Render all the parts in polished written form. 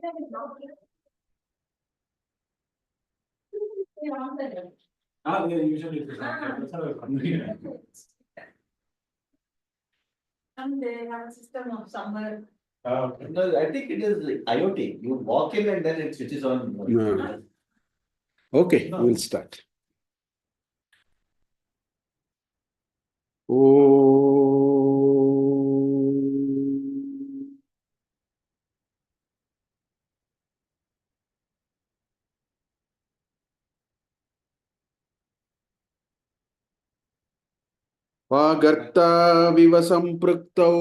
Yeah, usually and they have a system of summer. No, I think it is IoT. You walk in and then it switches on. No. Okay, no. We'll start. वागर्ता विव संपृक्तौ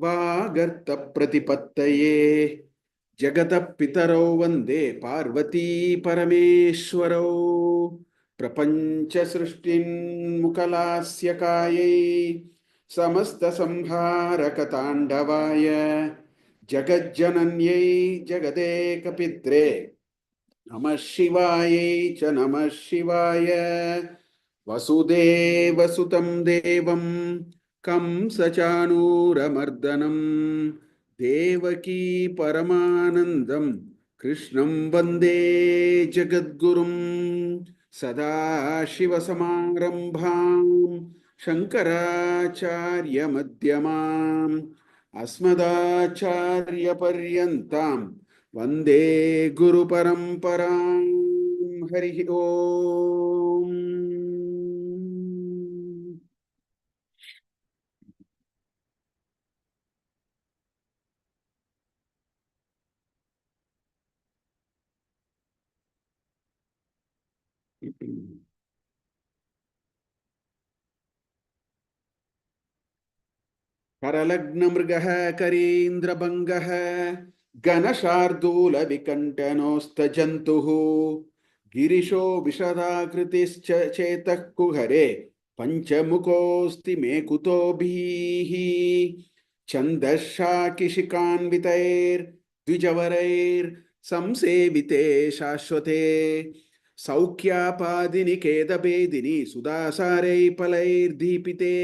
वागर्त प्रतिपत्तये जगतः पितरौ वन्दे पार्वती परमेश्वरौ प्रपञ्च सृष्टिन्मुखलास्य कायै समस्त संहारकताण्डवाय जगज्जनन्यै जगदेकपित्रे नमः शिवायै च नमः शिवाय वसुदेवसुतं देवं कंसचाणूरमर्दनं देवकी परमानन्दं कृष्णं वन्दे जगद्गुरुं सदाशिवसमारम्भां शङ्कराचार्यमध्यमाम् अस्मदाचार्यपर्यन्तां वन्दे गुरुपरम्परां हरिः ओम्. करलग्नमृगः करीन्द्रभङ्गः घनशार्दूलविकण्ठनोऽस्तजन्तुः गिरिशो विशदाकृतिश्च चेतः कुहरे पञ्चमुखोऽस्ति मे कुतोभिः छन्दश्शाकिशिकान्वितैर्द्विजवरैर्संसेविते शाश्वते सौख्यापादिनिकेतभेदिनि सुदासारैफलैर्दीपिते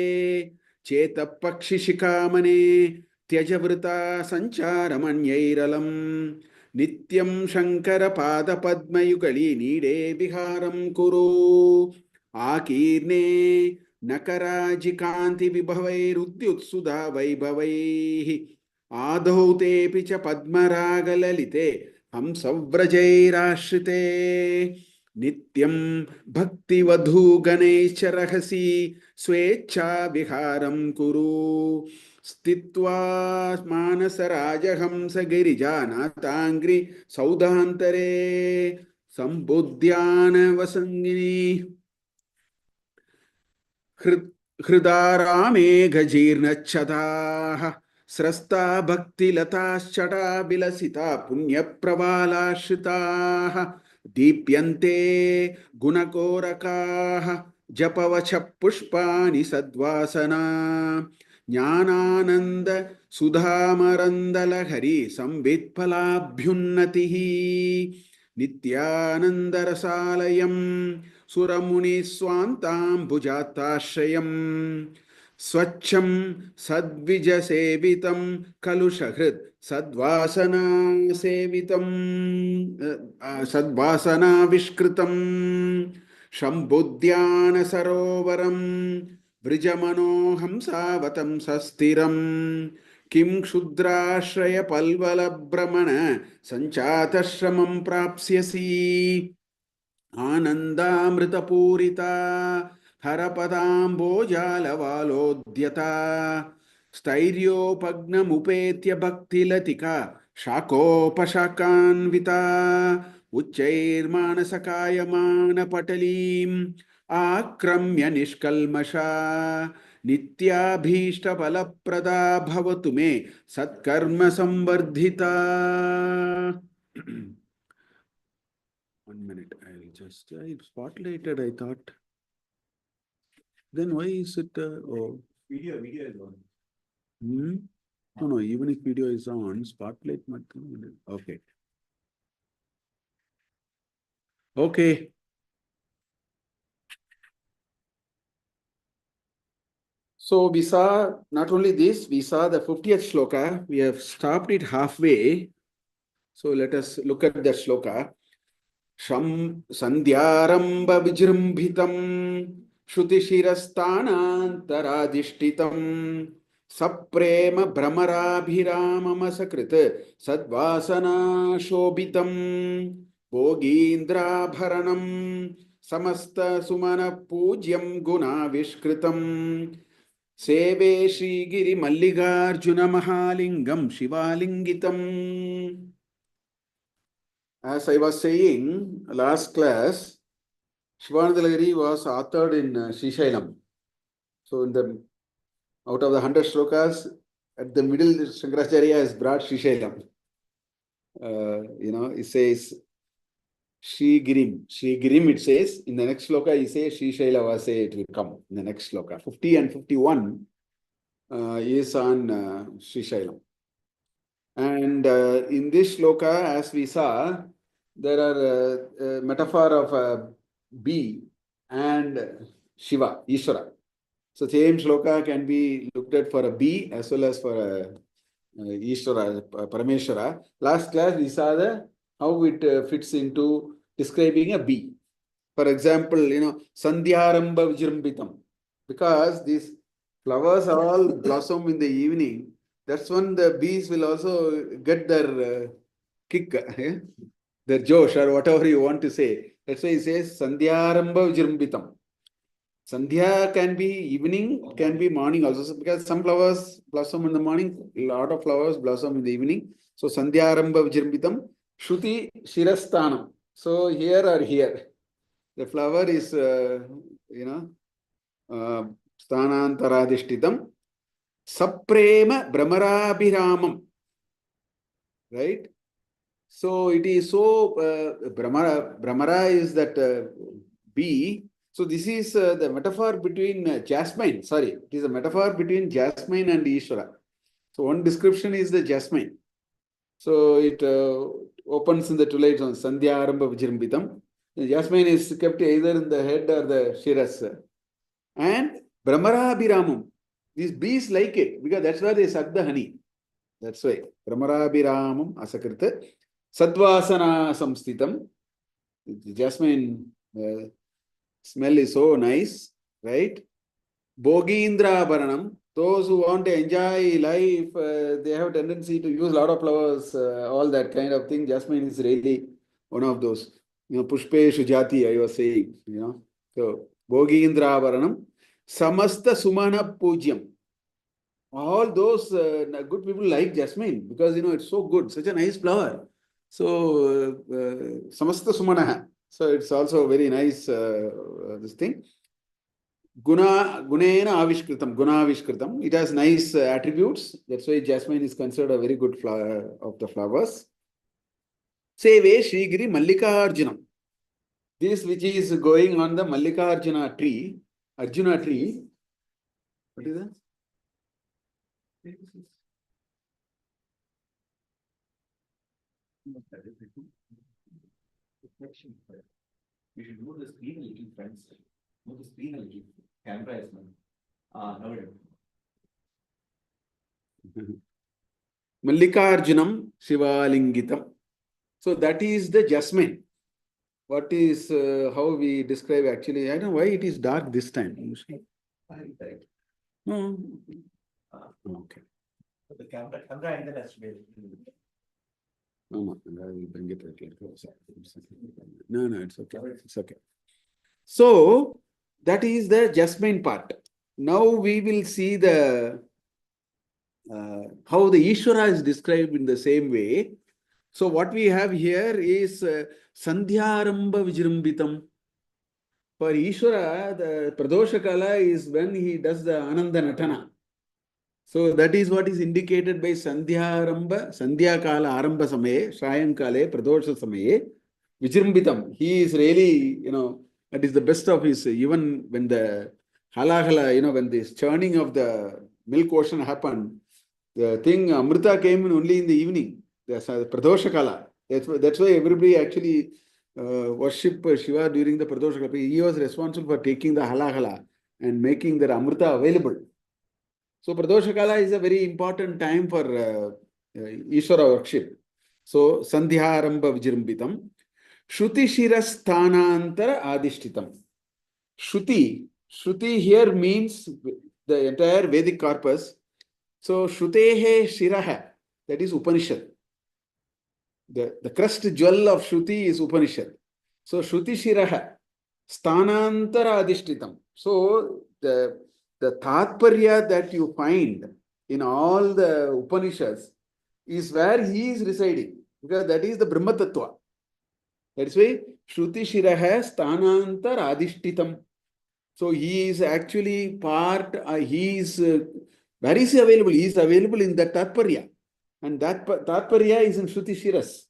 चेतपक्षिशिखामणे त्यजवृता सञ्चारमण्यैरलं नित्यं शङ्करपादपद्मयुगली नीडे विहारं कुरु आकीर्णे नकराजिकान्तिविभवैरुद्युत्सुधा वैभवैः आदौ तेऽपि च पद्मरागललिते हंसव्रजैराश्रिते नित्यं भक्तिवधूगणैश्च रहसि स्वेच्छा विहारं कुरु स्थित्वा मानसराजहंस गिरिजानाथाङ्घ्रि सौधान्तरे सम्बुद्ध्यानवसङ्गिनी हृदारामेघजीर्णच्छदाः स्रस्ता भक्तिलताश्चटा विलसिता पुण्यप्रवालाश्रिताः दीप्यन्ते गुणकोरकाः जपवच पुष्पाणि सद्वासना ज्ञानानन्द सुधामरन्दलहरी संवित्फलाभ्युन्नतिः नित्यानन्दरसालयं सुरमुनिस्वान्ताम्बुजाताश्रयं स्वच्छं सद्विजसेवितं कलुषहृत् सद्वासनासेवितं सद्वासनाविष्कृतं शम्भुद्यानसरोवरं वृजमनोहंसावतं सस्थिरं किं क्षुद्राश्रयपल्वलभ्रमण सञ्चातश्रमं प्राप्स्यसि आनन्दामृतपूरिता हरपदाम्बोजालवालोद्यता स्थैर्योपग्नमुपेत्य भक्तिलतिका शाकोपशाकान्विता उच्चैर्मानसकायमानपटलीम् आक्रम्य निष्कल्मषा नित्याभीष्टफलप्रदा भवतु मे सत्कर्म संवर्धिता. 1 minute, I'll just, I spotlighted, I thought. Then why is it, Video is on. No, even if video is on, spotlight, okay. Okay. So we saw not only this, we saw the 50th shloka. We have stopped it halfway. So let us look at the shloka. Sham Sandhyaramba Vijrumbhitam Shrutishirastanantaradishtitam Saprema Brahmarabhiramamasakrita Sadvasana Shobhitam Bogindra Bharanam Samasta Sumana Pujyam Guna Vishkritam Seve Shrigiri Mallikarjuna Mahalingam Shivalingitam. As I was saying last class, Shivananda Lahari was authored in Srishailam. So in the out of the 100 shlokas, at the middle, Shankaracharya has brought Srishailam. It says Shri Girim. It says, in the next shloka, he says Shri Shaila Vase, it will come in the next shloka. 50 and 51 is on Shri Shailam. And in this shloka, as we saw, there are a metaphor of a bee and Shiva, Ishvara. So same shloka can be looked at for a bee as well as for a Ishvara, Parameshwara. Last class we saw how it fits into describing a bee. For example, Sandhyaramba Vijrambitam. Because these flowers all blossom in the evening, that's when the bees will also get their kick, their josh or whatever you want to say. That's why he says Sandhyaramba Vijrambitam. Sandhya can be evening, can be morning also, because some flowers blossom in the morning, a lot of flowers blossom in the evening. So Sandhyaramba Vijrambitam, Shruti Shirastanam. So here or here. The flower is, Sthanantaradishtitam, Saprema Brahmarabhiramam. Right? So it is so, Brahmara is that bee. So this is the metaphor between jasmine. Sorry, it is a metaphor between jasmine and Ishvara. So one description is the jasmine. So it opens in the twilight zone, Sandhya Aramba Vijrambitam. The jasmine is kept either in the head or the shiras. And Brahmarabhiramam. These bees like it because that's why they suck the honey. That's why. Brahmarabhiramam asakrita. Sadvasana samstitam. The jasmine smell is so nice, right? Bogindra Bharanam. Those who want to enjoy life, they have a tendency to use a lot of flowers, all that kind of thing. Jasmine is really one of those. Pushpe Shujati, I was saying, So, Bogindra Bharanam. Samasta Sumana Pujyam. All those good people like jasmine because, it's so good, such a nice flower. So, Samasta Sumanaha. So, it's also very nice, this thing. Gunena Avishkritam. It has nice attributes. That's why jasmine is considered a very good flower of the flowers. Seve Shrigiri Mallikarjunam. This which is going on the Mallikarjuna tree, Arjuna tree. What is that? We should move the screen a little, friends. Move the screen a little. Camera is not. No. Mallikarjunam Shivalingitam. So that is the jasmine. What is how we describe actually? I don't know why it is dark this time. No. Okay. The camera angle has to be. No, I will bring it right closer. No, it's okay. It's okay. So that is the jasmine part. Now we will see the how the Ishvara is described in the same way. So what we have here is Sandhyaramba Vijrambitam. For Ishvara, the Pradosha Kala is when he does the Ananda Natana. So that is what is indicated by Sandhyaramba, Sandhya Kala Aramba Samaye, Shayam Kale, Pradosha Samaye, Vijrambitam. He is really, that is the best of his, even when the halahala, when this churning of the milk ocean happened, the thing, Amrita came in only in the evening, the Pradosha Kala. That's why everybody actually worship Shiva during the Pradosha Kala. He was responsible for taking the halahala and making the Amrita available. So Pradosha Kala is a very important time for Ishvara worship. So Sandhyaramba Vijrimbitam. Shruti Shirasthanantara Adishtitam. Shruti here means the entire Vedic corpus. So Shrutehe Shiraha, that is Upanishad. The crust jewel of Shruti is Upanishad. So Shruti Shiraha, Sthanantara Adishtitam. So the Tatparya that you find in all the Upanishads is where he is residing, because that is the Brahma Tattva. That's why Shruti Shiraha Sthanantara Adishtitam. So he is actually part, where is he available? He is available in that Tatparya. And that Tatparya is in Shruti Shiras.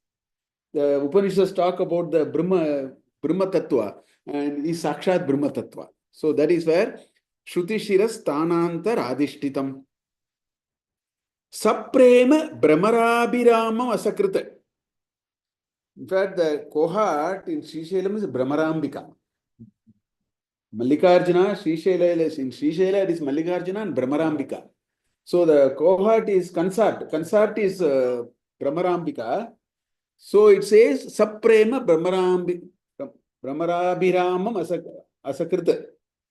The Upanishads talk about the Brahma Tattva and is Sakshat Brahma Tattva. So that is where Shruti Shiras Sthanantar Adishtitam. Saprema Brahmarabhiramam Asakrita. In fact, the cohort in Srisailam is Brahmarambika. Mallikarjuna, Srishaila, in Srishaila it is Mallikarjuna and Brahmarambika. So the cohort is consort. Consort is Brahmarambika. So it says Saprema Brahmarabhiramam Asakrita.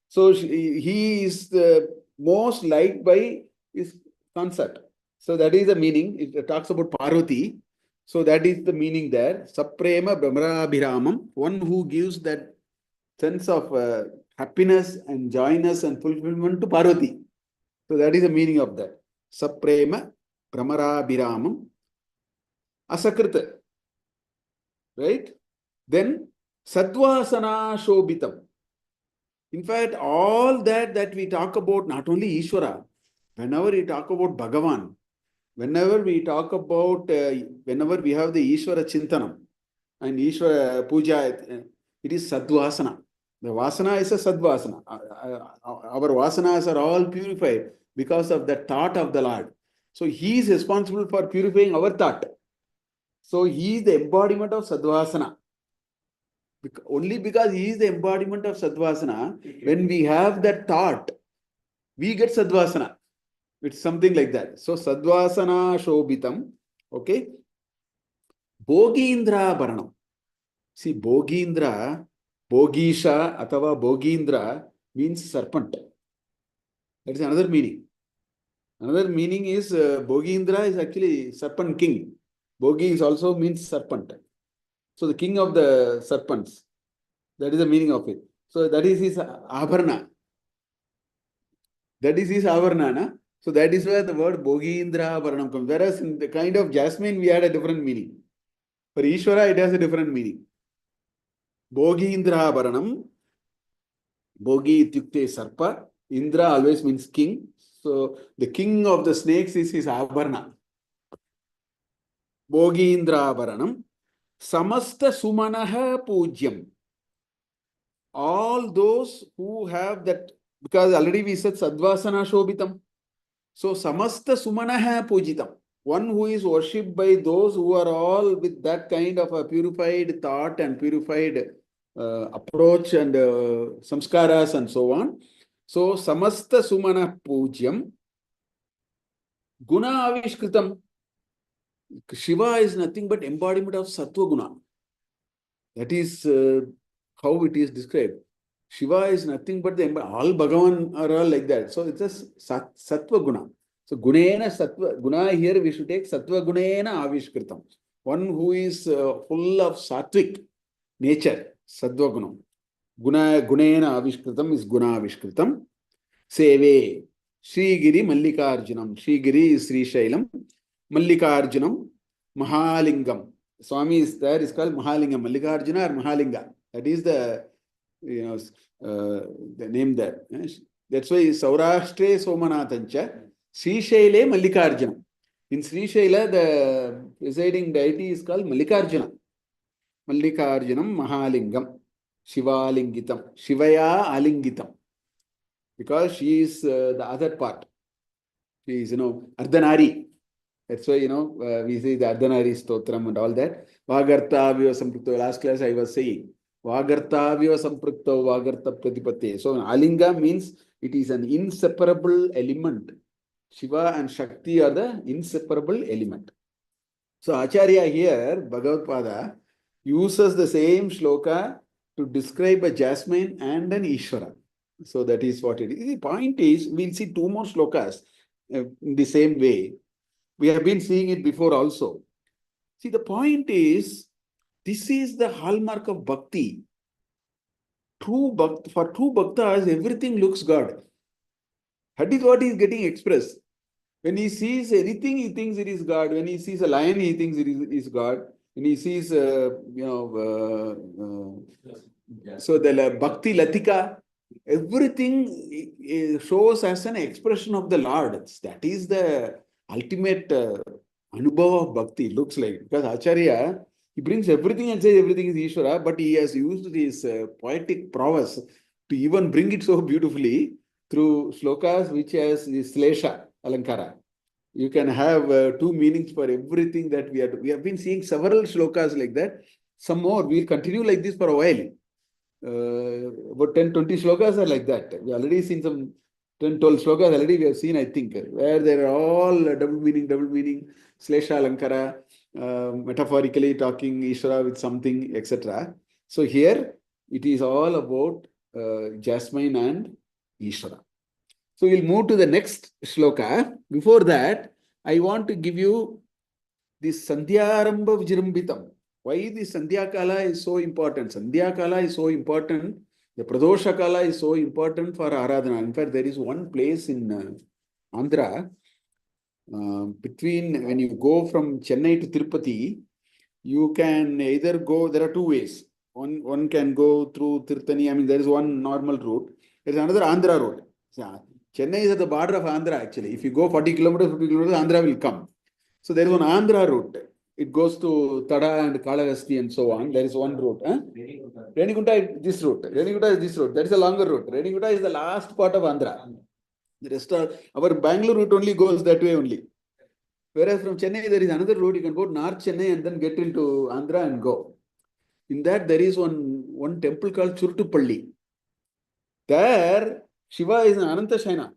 So he is the most liked by his consort. So that is the meaning. It talks about Parvati. So that is the meaning there. Saprema Brahmarabhiramam, one who gives that sense of happiness and joyness and fulfillment to Parvati. So that is the meaning of that. Saprema Brahmarabhiramam Asakrita. Right? Then Satvasana Shobhitam. In fact, all that we talk about, not only Ishvara, whenever we talk about Bhagavan, whenever we talk about, whenever we have the Ishvara Chintanam and Ishvara Puja, it is Satvasana. The Vasana is a Sadvasana. Our Vasanas are all purified because of the thought of the Lord. So he is responsible for purifying our thought. So he is the embodiment of Sadvasana. Only because he is the embodiment of Sadvasana, when we have that thought, we get Sadvasana. It's something like that. So Sadvasana Shobhitam. Okay. Bogindra Baranam. See, Bogindra, Bogisha Atava Bogindra means serpent. That is another meaning. Another meaning is Bogindra is actually serpent king. Bogi is also means serpent. So the king of the serpents. That is the meaning of it. So that is his Abharna. That is his Abharna. Na? So that is where the word Bogindra Bharanam comes. Whereas in the kind of jasmine, we had a different meaning. For Ishvara, it has a different meaning. Bogindra Bharanam. Bogi ityukte sarpa. Indra always means king. So the king of the snakes is his Abharna. Bogindra Bharanam. Samasta Sumanaha Pujyam. All those who have that, because already we said Sadvasana Shobhitam. So Samasta Sumanaha Pujitam. One who is worshipped by those who are all with that kind of a purified thought and purified approach and samskaras and so on. So Samasta Sumana Pujyam. Guna Avishkritam. Shiva is nothing but embodiment of Sattva Guna. That is how it is described. Shiva is nothing but all Bhagavan are all like that. So it's a Sattva Guna. So Gunena Sattva Guna, here we should take Sattva Gunena Avishkritam. One who is full of Sattvic nature, Sattva Guna. Gunena Avishkritam is Guna Avishkritam. Seve Sri Giri Mallikarjunam. Sri Giri is Sri Shailam. Mallikarjunam Mahalingam. Swami is there, is called Mahalingam. Mallikarjuna or Mahalinga. That is the the name there. That's why Saurashtre Somanathancha, Sri Shaile Mallikarjuna. In Sri Shaila, the presiding deity is called Mallikarjuna. Mallikarjunam Mahalingam. Shivalingitam. Shivaya Alingitam. Because she is the other part. She is, Ardhanari. That's why, we say the Ardhanari Stotram and all that. Vagartavya Samprukto. Last class I was saying. Vagartavya Samprukto Vagarta Pratipate. So Alinga means it is an inseparable element. Shiva and Shakti are the inseparable element. So Acharya here, Bhagavad uses the same shloka to describe a jasmine and an Ishvara. So that is what it is. The point is, we'll see two more shlokas in the same way. We have been seeing it before also. See, the point is, this is the hallmark of bhakti. For true bhaktas, everything looks God. That is what is getting expressed. When he sees anything, he thinks it is God. When he sees a lion, he thinks it is God. When he sees, so the Bhakti Latika, everything shows as an expression of the Lord. That is the ultimate anubhava of Bhakti, looks like. Because Acharya, he brings everything and says everything is Ishvara, but he has used his poetic prowess to even bring it so beautifully through shlokas which has the Slesha, Alankara. You can have two meanings for everything that we have been seeing several shlokas like that. Some more, we'll continue like this for a while. About 10-20 shlokas are like that. We already seen some 10-12 shlokas already we have seen, I think, where they are all double meaning, Slesha Alankara, metaphorically talking Ishvara with something, etc. So here, it is all about Jasmine and Ishvara. So we'll move to the next shloka. Before that, I want to give you this Sandhyarambha Vijrambitam. Why this Sandhya Kala is so important? Sandhya Kala is so important. The Pradosha Kala is so important for Aradhana. In fact, there is one place in Andhra, between when you go from Chennai to Tirupati, you can either go, there are two ways. One can go through Tirthani. I mean, there is one normal route. There is another Andhra road. Chennai is at the border of Andhra actually. If you go 40 kilometers, 50 kilometers, Andhra will come. So there is one Andhra route. It goes to Tada and Kalahasti and so on. There is one route. Renigunta is this route. Renigunta is this route. That is a longer route. Renigunta is the last part of Andhra. The rest of our Bangalore route only goes that way only. Whereas from Chennai, there is another route. You can go North Chennai and then get into Andhra and go. In that, there is one temple called Churutupalli. There, Shiva is an Ananta Shaina.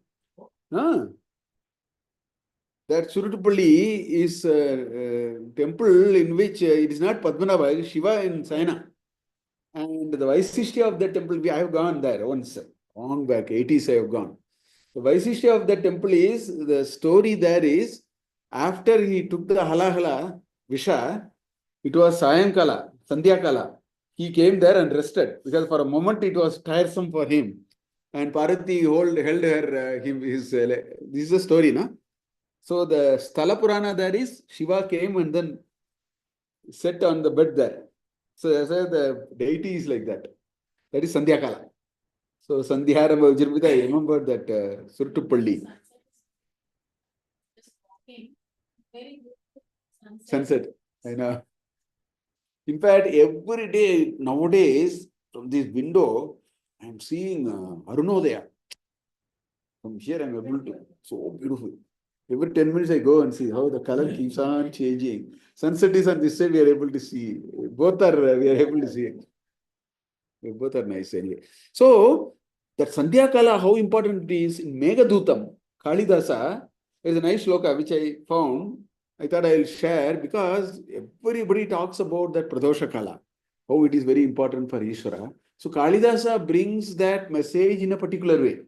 That Churutupalli is a temple in which it is not Padmanabha, it is Shiva in Saina. And the Vaisishtya of that temple, I have gone there once, long back, 80s I have gone. The Vaisishtya of that temple is, the story there is, after he took the halahala, Visha, it was Sayankala, Sandhyakala. He came there and rested because for a moment it was tiresome for him. And Parvati held her, this is the story, no? So the Sthala Purana there is, Shiva came and then sat on the bed there. So the deity is like that. That is Sandhyakala. So Sandhyarambha Vijrambitam, I remember that Surutupalli. Sunset. I know. In fact, every day nowadays, from this window, I am seeing Arunodaya. From here, I am able to. So beautiful. Every 10 minutes, I go and see how the color keeps on changing. Sunset is on this side, we are able to see. Both are, we are able to see it. Both are nice anyway. So, that Sandhya Kala, how important it is in Meghadutam, Kalidasa, there is a nice shloka which I found. I thought I will share because everybody talks about that Pradosha Kala, how it is very important for Ishvara. So, Kalidasa brings that message in a particular way,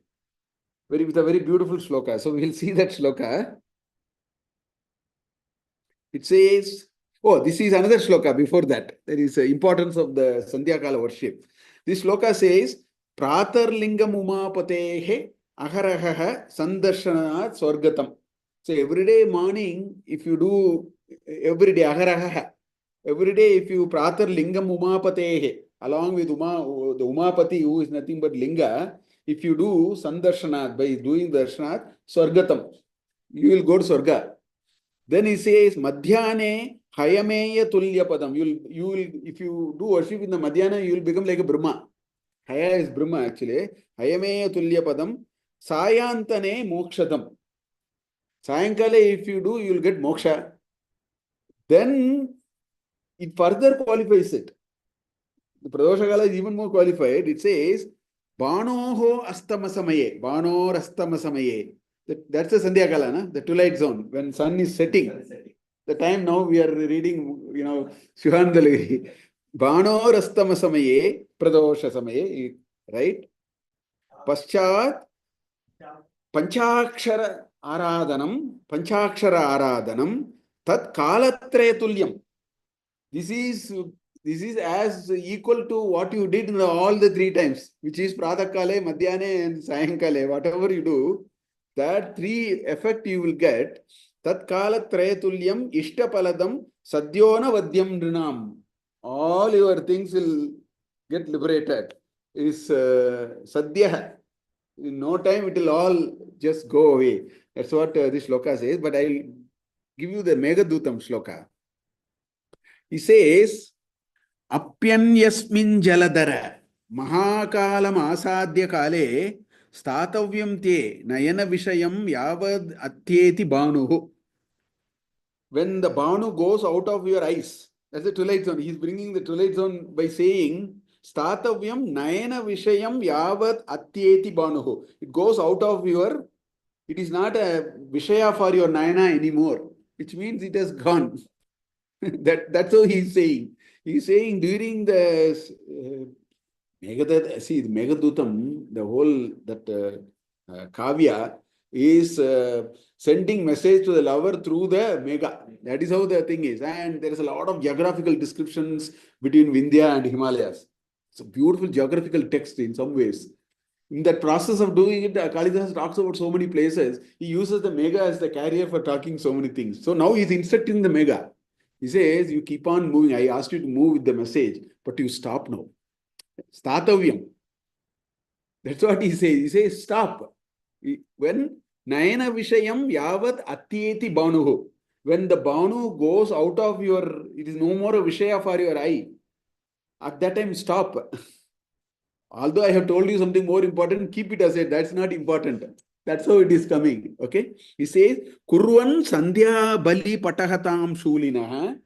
with a very beautiful shloka. So, we will see that shloka. It says, oh, this is another shloka before that. There is the importance of the Sandhya Kala worship. This shloka says, Pratarlingam umapatehe aharaha sandarshanat swargatam. So every day morning, if you do, every day aharaha, every day if you Pratarlingam umapatehe, along with the Umapati who is nothing but Linga, if you do sandarshanat, by doing darshanat, swargatam, you will go to Swarga. Then he says, Madhyane Hayameya Tulya Padam. You will, if you do worship in the Madhyana, you will become like a Brahma. Haya is Brahma actually. Hayameya Tulya Padam. Sayantane Mokshadam. Sayankala, if you do, you will get moksha. Then it further qualifies it. The Pradosha Kala is even more qualified. It says, Banoho Astamasamaye. Banor Astamasamaye. That's the Sandhya Kala, na? The twilight zone, when sun is setting. the time now we are reading, Shivananda Lahari. Bano Rastama Samaye, Pradosha Samaye, right? Paschat Panchakshara Aradhanam, Tat Kalatrayatulyam. This is as equal to what you did in all the 3 times, which is Pratakale, Madhyane, and Sayankale. Whatever you do, that 3 effect you will get. Tat Kalatrayatulyam Ishtapaladam Sadyona Vadyam Nrinam. All your things will get liberated. Is Sadhya. In no time it will all just go away. That's what this shloka says. But I'll give you the Megadutam shloka. He says, Apyanyasmin jaladara mahakalam asadya kale statavyam te nayana vishayam yavad atyeti banuhu. When the banu goes out of your eyes, that's the twilight zone. He's bringing the twilight zone by saying, Statavyam nayana vishayam yavat atyeti banuhu. It goes out of your, it is not a vishaya for your nayana anymore, which means it has gone. That's how he's saying. He's saying during the Megadutam, the whole Kavya is sending message to the lover through the Mega. That is how the thing is. And there is a lot of geographical descriptions between Vindhya and Himalayas. It's a beautiful geographical text in some ways. In that process of doing it, Kalidas talks about so many places. He uses the Mega as the carrier for talking so many things. So now he's instructing the Mega. He says, you keep on moving. I asked you to move with the message, but you stop now. Statavyam. That's what he says. He says, stop. When Nayana Vishayam Yavat Atyeti Banuhu. When the Banu goes out of your, it is no more a Vishaya for your eye. At that time, stop. Although I have told you something more important, keep it aside. That's not important. That's how it is coming. Okay. He says, Kurvan Sandhya Bali Patahatam Shulinaha.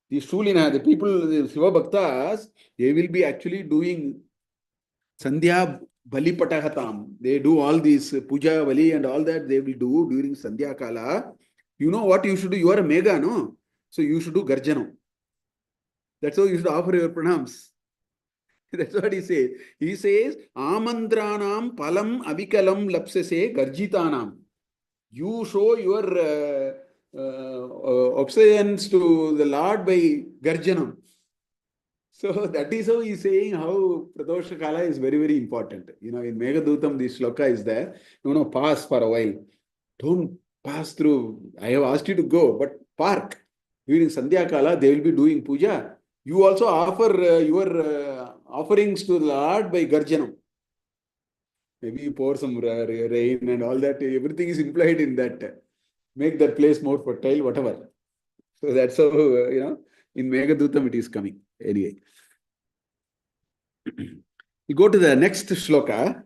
The Shulina, the people, the Shiva Bhaktas, they will be actually doing Sandhya Bali Patahatam. They do all these Puja Bali and all that they will do during Sandhya Kala. You know what you should do? You are a Mega, no? So you should do Garjanam. That's how you should offer your pranams. That's what he says. He says, Amandranam palam avikalam lapsese garjitanam. You show your obedience to the Lord by garjanam. So that is how he's saying how Pradosha Kala is very, very important. In Megadutam, this shloka is there. Pass for a while. Don't pass through. I have asked you to go, but park. During Sandhya Kala, they will be doing puja. You also offer your offerings to the Lord by Garjanam. Maybe you pour some rain and all that. Everything is implied in that. Make that place more fertile, whatever. So that's how, in Megadutam it is coming. Anyway. You go to the next shloka.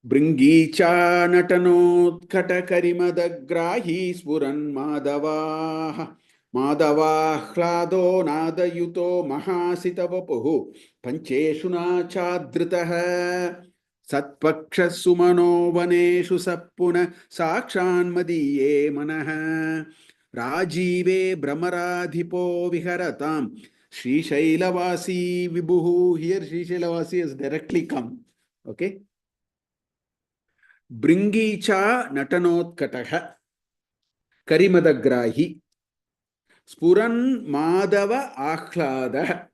Bringicha natanot karimadagrahi spuran madavaha. Madavahklado nadayuto mahasitavapuhu pancheshuna chadritaha satpaksha sumano vaneshu sappuna sakshan madiye manaha rajive brahmaradhipo viharatam Shri Shailavasi Vibhuhu. Here Shri Shailavasi has directly come. Okay. Bringicha natanotkataha karimadagrahi Spuran Madava Akhlada.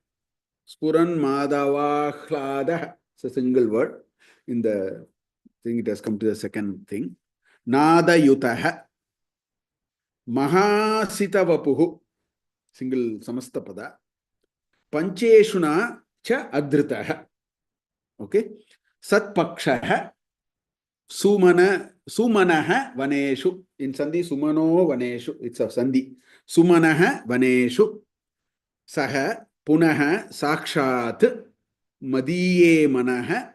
Spuran Madava Akhlada. It's a single word. In the thing, it has come to the second thing. Nada Yutaha. Mahasita Vapuhu. Single Samastapada. Pancheshuna cha Adritaha. Okay. Satpakshaha. Sumanaha Vaneshu. In Sandhi, Sumano Vaneshu. It's a Sandhi. Sumanaha Vaneshu Saha Punaha Sakshat Madiye Manaha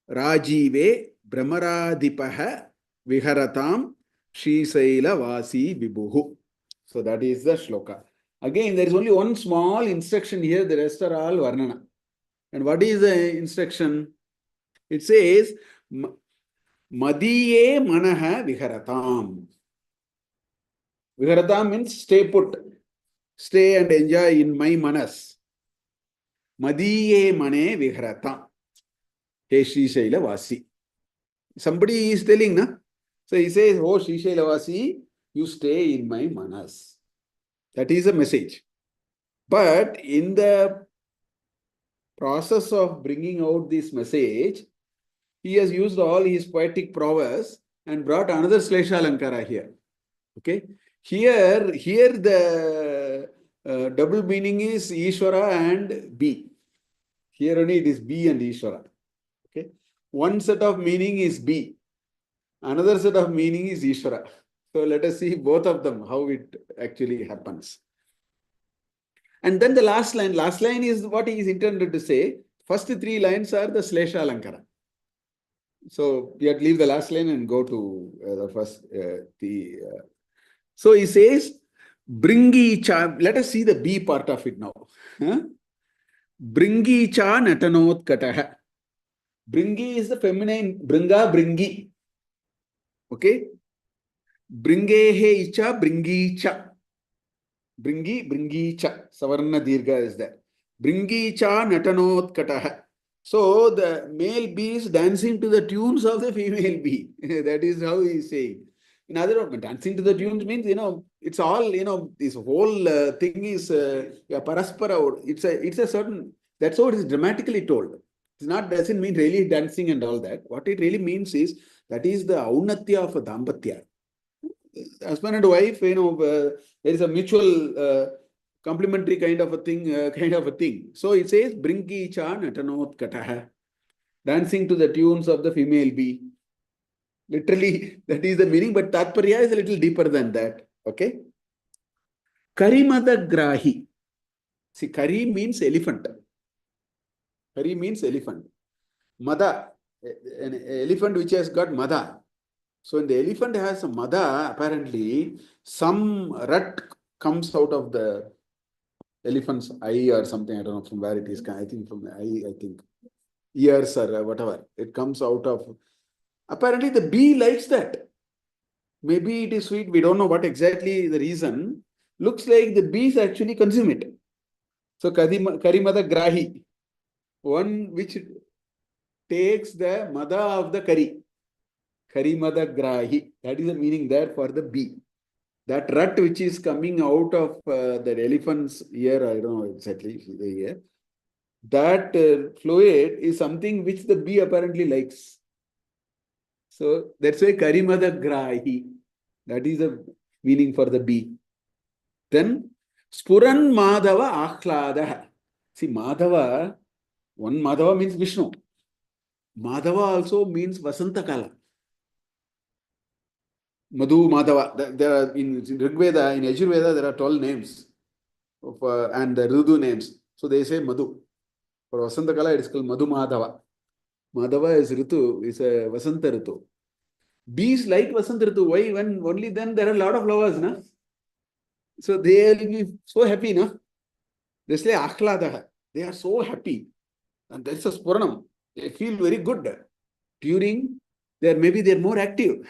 Rajive Brahmaradipaha Viharatam Shrisaila Vasi Vibhuhu. So that is the shloka. Again, there is only one small instruction here, the rest are all Varnana. And what is the instruction? It says Madiye Manaha Viharatam. Viharata means stay put. Stay and enjoy in my manas. Madiye mane viharata. Hey Srishaila Vasi. Somebody is telling, na? So he says, oh Srishaila Vasi, you stay in my manas. That is a message. But in the process of bringing out this message, he has used all his poetic prowess and brought another Slesha Alankara here. Okay. Here the double meaning is Ishvara and B. Here only it is B and Ishvara. Okay. One set of meaning is B. Another set of meaning is Ishvara. So let us see both of them, how it actually happens. And then the last line is what he is intended to say. First three lines are the Slesha Alankara. So we have to leave the last line and go to the first. So he says, Bringi cha. Let us see the B part of it now. Bringi cha natanot kataha. Bringi is the feminine. Bringa, bringi. Okay. Bringehe icha, bringi cha. Bringi, bringi cha. Savarna dirga is there. Bringi cha natanot kataha. So the male bee is dancing to the tunes of the female bee. That is how he is saying. In other words, dancing to the tunes means, it's all, this whole thing is paraspara. It's a certain, that's how it is dramatically told. It's not, doesn't mean really dancing and all that. What it really means is, that is the aunatya of a dampatya. Husband and wife, there is a mutual complementary kind of a thing, So it says, Bringi cha natanot kataha. Dancing to the tunes of the female bee. Literally, that is the meaning, but Tatparya is a little deeper than that. Okay? Karimada grahi. See, Kari means elephant. Kari means elephant. Mada, an elephant which has got mada. So when the elephant has a mada, apparently, some rut comes out of the elephant's eye or something. I don't know from where it is. I think from the eye, I think. Ears or whatever. It comes out of. Apparently, the bee likes that. Maybe it is sweet. We don't know what exactly the reason. Looks like the bees actually consume it. So, Karimada Grahi. One which takes the mada of the Kari. Karimada Grahi. That is the meaning there for the bee. That rut which is coming out of the elephant's ear, I don't know exactly the ear, that fluid is something which the bee apparently likes. So that's why Karimada Grahi. That is the meaning for the bee. Then Spuran Madhava Akhlada. See, Madhava, one Madhava means Vishnu. Madhava also means Vasantakala. Madhu, Madhava. There are in Rigveda, in Yajurveda, there are 12 names of, and the Ridu names. So they say Madhu. For Vasantakala, it is called Madhu Madhava. Madhava is Ritu, is a Vasanta Ritu. Bees like Vasanta Ritu. Why? When only then there are a lot of flowers, na? So they will be so happy, na? They say Akhladaha. They are so happy. And that's a Spuranam. They feel very good. During, maybe they're more active.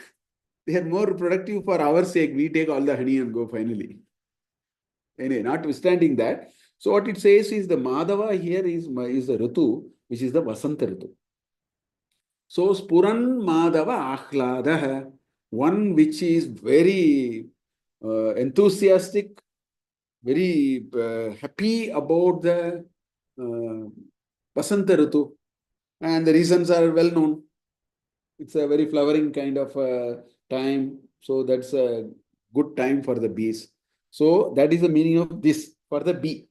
They are more productive for our sake. We take all the honey and go finally. Anyway, notwithstanding that. So what it says is the Madhava here is the Ritu, which is the Vasanta Ritu. So Spuran Madhava Akhladaha, one which is very enthusiastic, very happy about the Vasanta Ritu. And the reasons are well known. It's a very flowering kind of time. So that's a good time for the bees. So that is the meaning of this for the bee.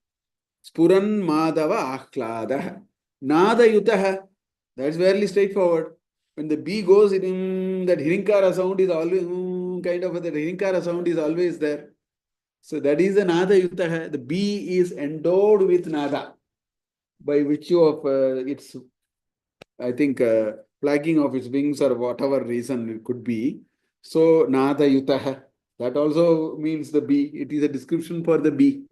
Spuran Madhava Akhlada. Nada Yutaha. That's very straightforward. When the bee goes in, that Hirinkara sound is always that Hirinkara sound is always there. So that is the Nada Yutaha. The bee is endowed with Nada by virtue of its, I think, flagging of its wings or whatever reason it could be. So Nada Yutaha. That also means the bee. It is a description for the bee.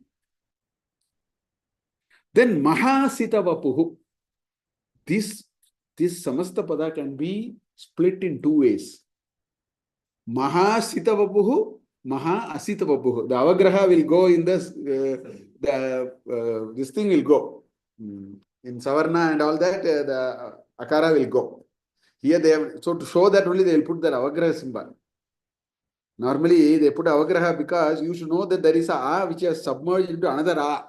Then Mahasita Vapuhu. This Samasta Pada can be split in two ways. Mahasita Vapuhu Maha Asita Vapuhu. The Avagraha will go in this, this thing will go. In Savarna and all that, the Akara will go. Here they have, so to show that only they will put the Avagraha symbol. Normally they put Avagraha because you should know that there is a A which has submerged into another A.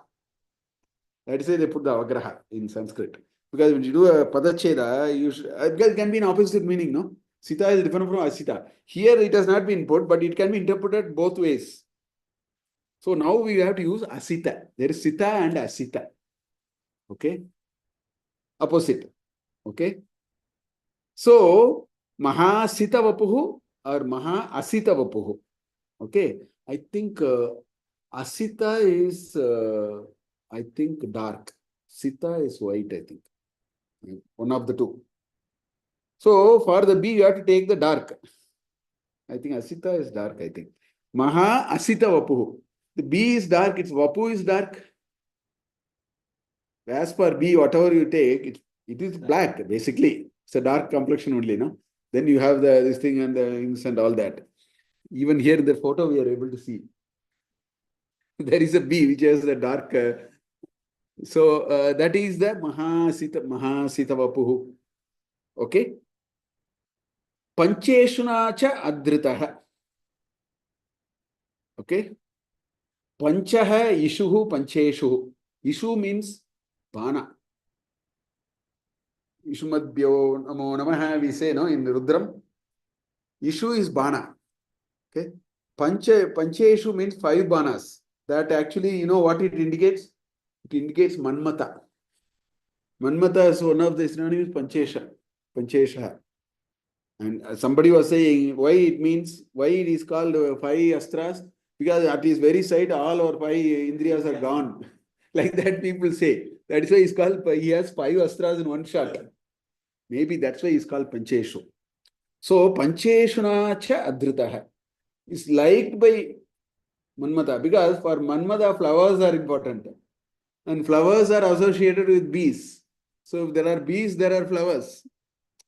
That is why they put the Avagraha in Sanskrit. Because when you do a Padacheda, you should, it can be an opposite meaning, no? Sita is different from Asita. Here it has not been put, but it can be interpreted both ways. So now we have to use Asita. There is Sita and Asita. Okay? Opposite. Okay? So, Maha Sita Vapuhu or Maha Asita Vapuhu. Okay? I think Asita is, I think, dark. Sita is white, I think. One of the two. So, for the B, you have to take the dark. I think Asita is dark, I think. Maha Asita Vapuhu. The B is dark, its Vapu is dark. As per B, whatever you take, it is black, basically. It's a dark complexion only, no? Then you have this thing and the inks and all that. Even here in the photo, we are able to see. There is a B which has a dark. So that is the Maha Sita Vapuhu. Okay? Pancheshuna cha adritaha. Okay? Panchaha ishuhu pancheshuhu. Ishu means Bana. Ishumadbhyo namo namaha, we say, no, in Rudram. Ishu is Bana. Okay? Pancheshu means 5 Banas. That actually, you know what it indicates? It indicates Manmata. Manmata is one of the synonyms Panchesha. And somebody was saying why it is called 5 Astras, because at his very side all our 5 Indriyas are gone. Like that people say. That is why he's called, he has 5 Astras in one shot. Maybe that's why he's called Pancheshu. So Pancheshuna cha adritaha is liked by Manmata, because for Manmata flowers are important. And flowers are associated with bees. So if there are bees, there are flowers.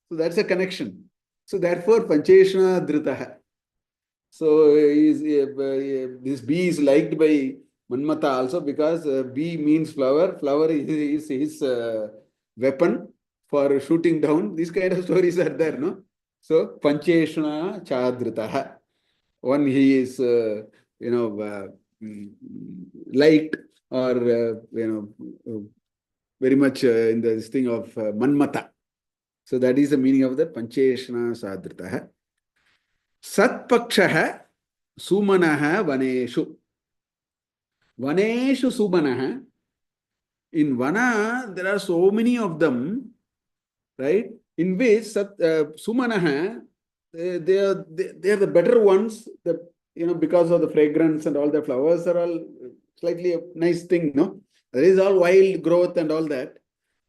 So that's a connection. So therefore, Pancheshna Dritaha. So this bee is liked by Manmata also, because bee means flower. Flower is his weapon for shooting down. These kind of stories are there, no? So Pancheshna Chadritaha. One he is, liked or, very much in this thing of Manmata. So that is the meaning of the Pancheshna Sadritaha. Satpakshaha Sumanaha Vaneshu. Vaneshu Sumanaha. In Vana, there are so many of them, right? In which Sumanaha, they are the better ones, because of the fragrance and all the flowers are all slightly a nice thing, no? There is all wild growth and all that.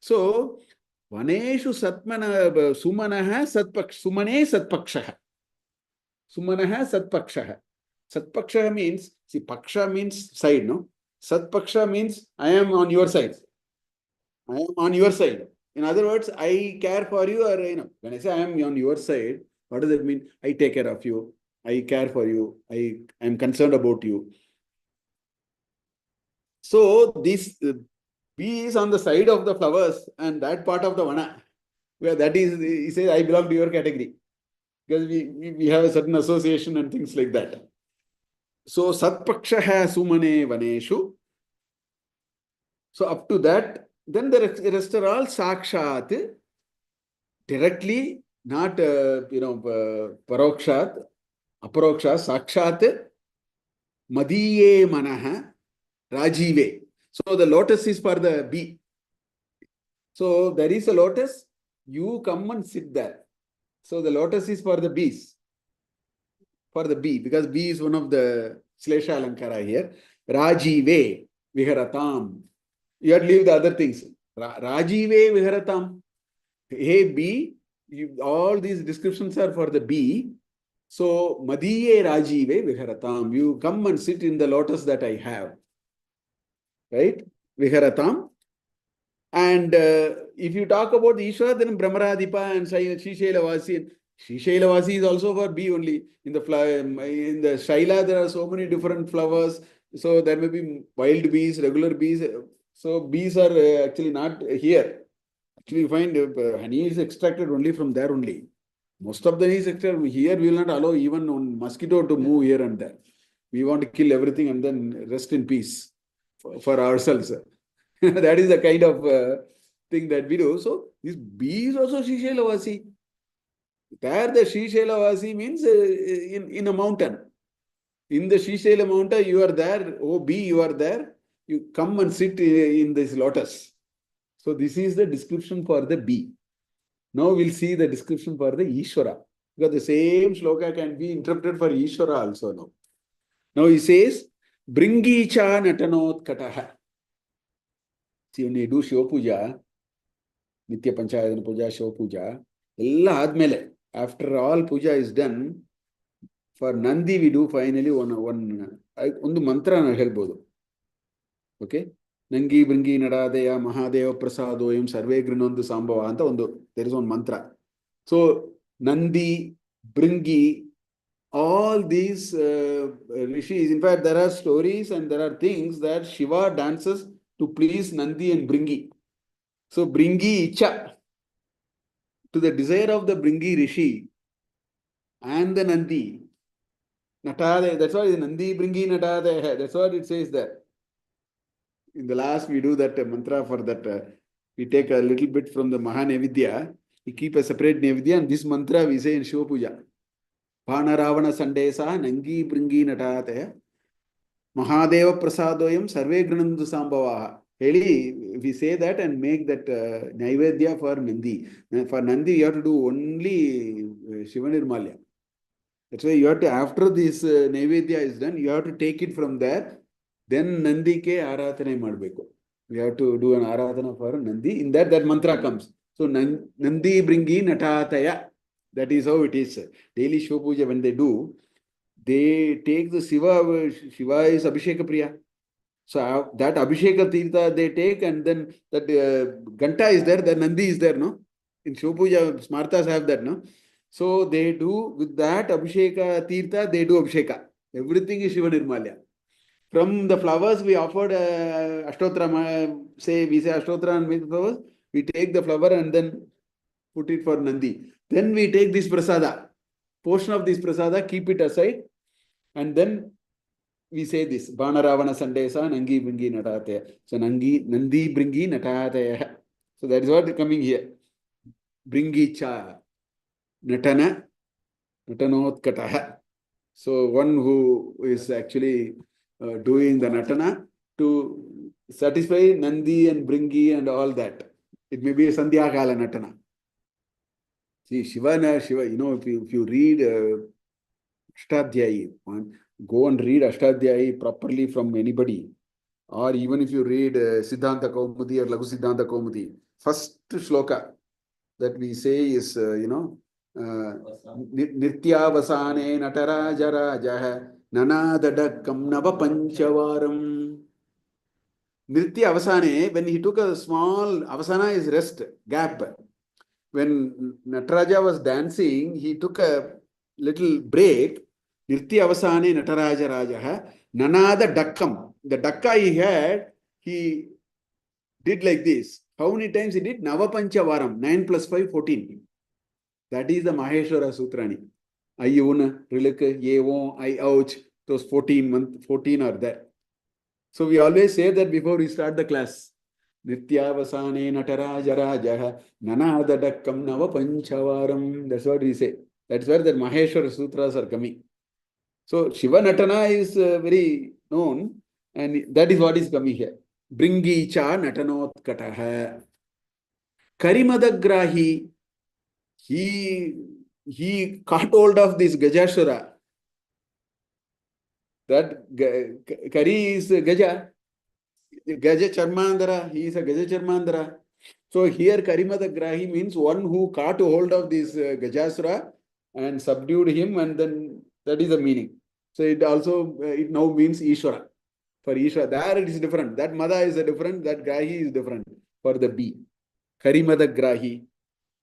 So, Vaneshu Sumanaha Sumane Satpakshaha. Sumanaha Satpakshaha. Satpakshaha means, see, Paksha means side, no? Satpaksha means I am on your side. I am on your side. In other words, I care for you, or, when I say I am on your side, what does it mean? I take care of you. I care for you. I am concerned about you. So, this bee is on the side of the flowers and that part of the vana, where that is, he says, I belong to your category. Because we have a certain association and things like that. So, Satpakshaha Sumane Vaneshu. So, up to that, then the rest are all Sakshat, directly, not, Parokshat, Aparokshat, Sakshat, Madiye Manaha, Rajive. So, the lotus is for the bee. So, there is a lotus, you come and sit there. So, the lotus is for the bees. For the bee, because bee is one of the Slesha Alankara here. Rajive Viharatam. You have to leave the other things. Rajive Viharatam. Hey bee, all these descriptions are for the bee. So, Madiye Rajive Viharatam. You come and sit in the lotus that I have. Right? Viharatam. And if you talk about Ishvara, then Brahmaradipa and Shishaila Vasi. Shishailavasi is also for bee only. In the Shaila, there are so many different flowers. So there may be wild bees, regular bees. So bees are actually not here. Actually, you find honey is extracted only from there only. Most of the honey is extracted here. We will not allow even one mosquito to move here and there. We want to kill everything and then rest in peace for ourselves. That is the kind of thing that we do. So this bee is also Shishailavasi. There the Shishailavasi means in a mountain. In the Shishaila mountain, you are there. Oh, bee, you are there. You come and sit in this lotus. So this is the description for the bee. Now we'll see the description for the Ishvara. Because the same shloka can be interpreted for Ishvara also now. Now he says, Bringicha natanot kataha. See, when you do Shiva Puja, Nitya Panchayatana Puja, Shiva Puja, ella admele. After all puja is done, for Nandi we do finally one mantra na helbodu. Okay? Nangi Bringi Nadadeya Mahadeva Prasadoyam Sarve Grinondu Sambhava anta there is one mantra. So Nandi, Bringi, all these rishis, in fact there are stories and there are things that Shiva dances to please Nandi and Bringi. So Bringi Icha, to the desire of the Bringi Rishi and the Nandi, Natade, that's why Nandi Bringi Natade, that's what it says there. In the last, we do that mantra for that. We take a little bit from the Mahanevidya, we keep a separate Nevidya, and this mantra we say in Shiva Puja. Panaravana Sandesa, Nangi Bringi Natate, Mahadeva Prasadoyam, Sarve Granandu Sambhavaha. Really, we say that and make that Naivedya for Nandi. For Nandi, you have to do only Shivanirmalya. That's why you have to, after this Naivedya is done, you have to take it from there. Then Nandi ke Aratana madbeko. We have to do an Aratana for Nandi. In that mantra comes. So Nandi Bringi Natataya. That is how it is. Daily Shiva Puja, when they do, they take the Shiva. Shiva is Abhisheka Priya. So that Abhisheka Tirtha they take, and then that Ganta is there, the Nandi is there, no? In Shiva Puja, Smartas have that, no? So they do, with that Abhisheka Tirtha, they do Abhisheka. Everything is Shiva Nirmalya. From the flowers we offered Ashtotra, say we say Ashtotra and make flowers, we take the flower and then put it for Nandi. Then we take this prasada, portion of this prasada, keep it aside, and then we say this, Banaravana Sandesa, Nangi Bringi Natataya. So Nandi Bringi Natataya. So that is what is coming here. Bringi Cha, Natana, Natanot Kataha. So one who is actually doing the Natana to satisfy Nandi and Bringi and all that. It may be a Sandhya Kala Natana. See, Shiva, you know, if you read Ashtadhyayi, go and read Ashtadhyayi properly from anybody. Or even if you read Siddhanta Kaumudi or Laghu Siddhanta Kaumudi, first shloka that we say is, Nitya Vasane Natarajara Jaha Nanadadakam Nava Panchavaram. Nritya Avasane, when he took a small, Avasana is rest, gap. When Nataraja was dancing, he took a little break. Nritya Avasane Nataraja Rajaha, Nanada Dakkam. The Dakka he had, he did like this. How many times he did? Navapanchavaram, 9 plus 5, 14. That is the Maheshwara Sutrani. Ayuna, Rilaka, Yevon, I ouch, those 14 are there. So we always say that before we start the class. Nityavasane Nataraja Rajaha Nanadadakkam Navapanchavaram. That's what we say. That's where the Maheshwara Sutras are coming. So Shiva Natana is very known, and that is what is coming here. Bringi cha Natanot Kataha. Karimadagrahi. He caught hold of this Gajashura. That Kari is Gaja. Gaja Charmandara. He is a Gaja Charmandara. So here Karimadagrahi means one who caught hold of this Gajasura and subdued him, and then that is the meaning. So it also, it now means Ishvara. For Ishvara, there it is different. That Mada is different, that Grahi is different for the B. Karimadagrahi.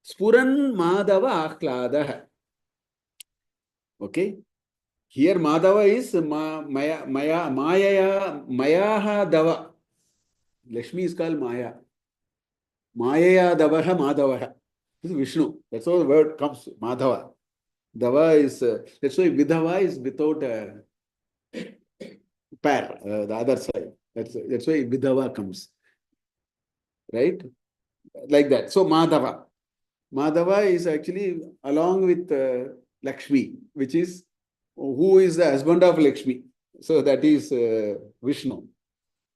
Spuran Madhava Ahladaha. Okay. Here Madhava is Mayaha Dava. Lakshmi is called Maya. Mayaya Davaha Madhavaha. This is Vishnu. That's how the word comes. Madhava. Dava is, that's why Vidhava is without a pair, the other side. That's why Vidhava comes. Right? Like that. So Madhava. Madhava is actually along with Lakshmi, which is who is the husband of Lakshmi. So that is Vishnu.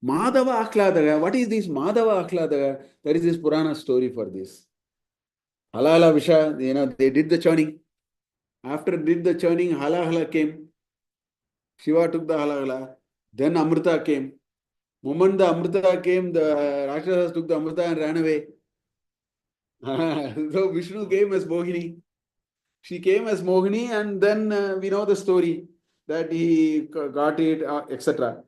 Madhava Akhladaga. What is this Madhava Akhladaga? There is this Purana story for this. Halala Visha, they did the churning. After did the churning, Halahala came. Shiva took the Halahala. Then Amrita came. Moment the Amrita came, the Rakshasas took the Amrita and ran away. So Vishnu came as Mohini. She came as Mohini, and then we know the story that he got it, etc.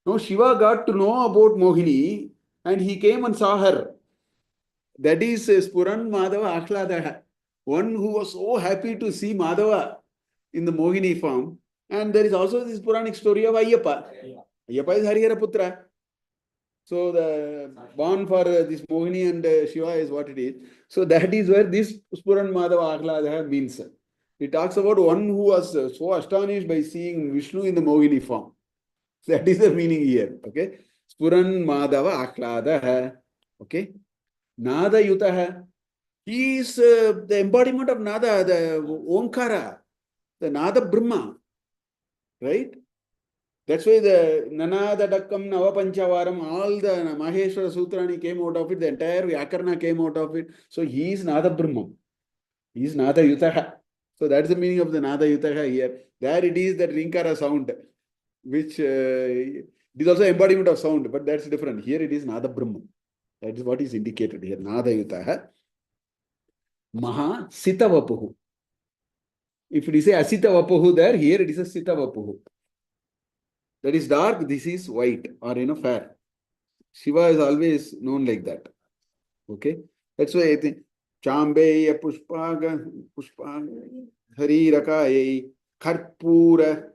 No, Shiva got to know about Mohini and he came and saw her. That is Spuran Madhava Akhladaha. One who was so happy to see Madhava in the Mohini form. And there is also this Puranic story of Ayyappa. Ayyappa is Harihara Putra. So the born for this Mohini and Shiva is what it is. So that is where this Spuran Madhava Akhladaha means. It talks about one who was so astonished by seeing Vishnu in the Mohini form. That is the meaning here. Okay. Spuran Madhava Akhladaha. Okay. Nada Yutaha. He is the embodiment of Nada, the Omkara, the Nada Brahma. Right? That's why the Nanada Dakkam Navapanchavaram, all the Maheshwara Sutrani came out of it, the entire Vyakarna came out of it. So he is Nada Brahma. He is Nada Yutaha. So that's the meaning of the Nada Yutaha here. There it is that Rinkara sound, which is also embodiment of sound, but that's different. Here it is Nada Brahma. That is what is indicated here. Nada Yutaha. Maha Sita Vapuhu. If it is a Asita Vapuhu there, here it is a Sita Vapuhu. That is dark, this is white or fair. Shiva is always known like that. Okay? That's why I think Chambeya Pushpaga Harirakaye Karpura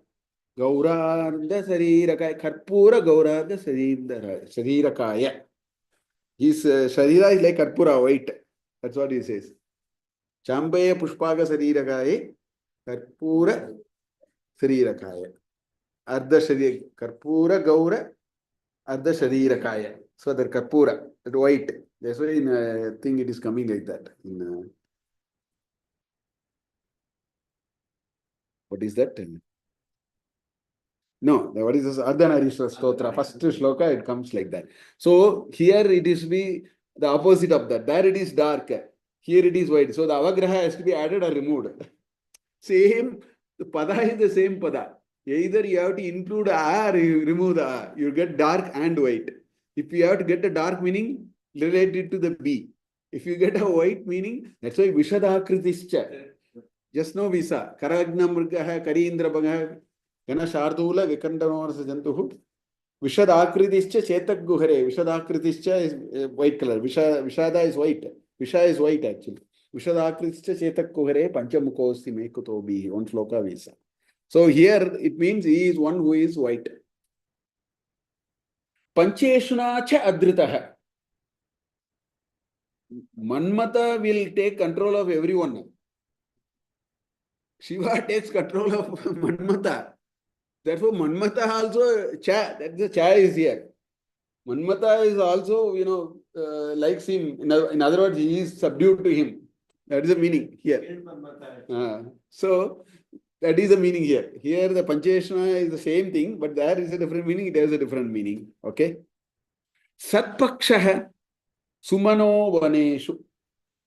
Gaurarda Sarirakaye Karpura Gaurarda Sarirakaya. His Sharira is like Karpura white. That's what he says. Chambeya Pushpaga Sarirakaye Karpura Sarirakaya. Ardha Sharira Karpura Gaura Ardha Sharirakaya. So that Karpura, that white. That's why in a thing it is coming like that. What is that? No, what is this? Ardhanarishwara Stotra. First shloka, it comes like that. So here it is be the opposite of that. There it is dark. Here it is white. So the avagraha has to be added or removed. Same, the pada is the same pada. Either you have to include a or you remove the a. You get dark and white. If you have to get a dark meaning, relate it to the B. If you get a white meaning, that's why Vishadakritischa. Just know Visa. Karagnamrgaha, Karindra Bagaha, Gana Shardula, Vikandanorsa Jantuhu. Vishadakritischa Chetak Guhare. Vishadakritischa is white color. Vishada is white. Visha is white actually. Vishadakritischa Chetak Guhare, Panchamukosti Mekuto Bihi. One shloka Visa. So here it means he is one who is white. Pancheshuna cha adritaha. Manmata will take control of everyone. Shiva takes control of Manmata. Therefore, Manmata also cha. That the cha is here. Manmata is also, likes him. In other words, he is subdued to him. That is the meaning here. So that is the meaning here. Here the Pancheshna is the same thing, but there is a different meaning. It has a different meaning. Okay. Satpakshaha Sumano Vaneshu.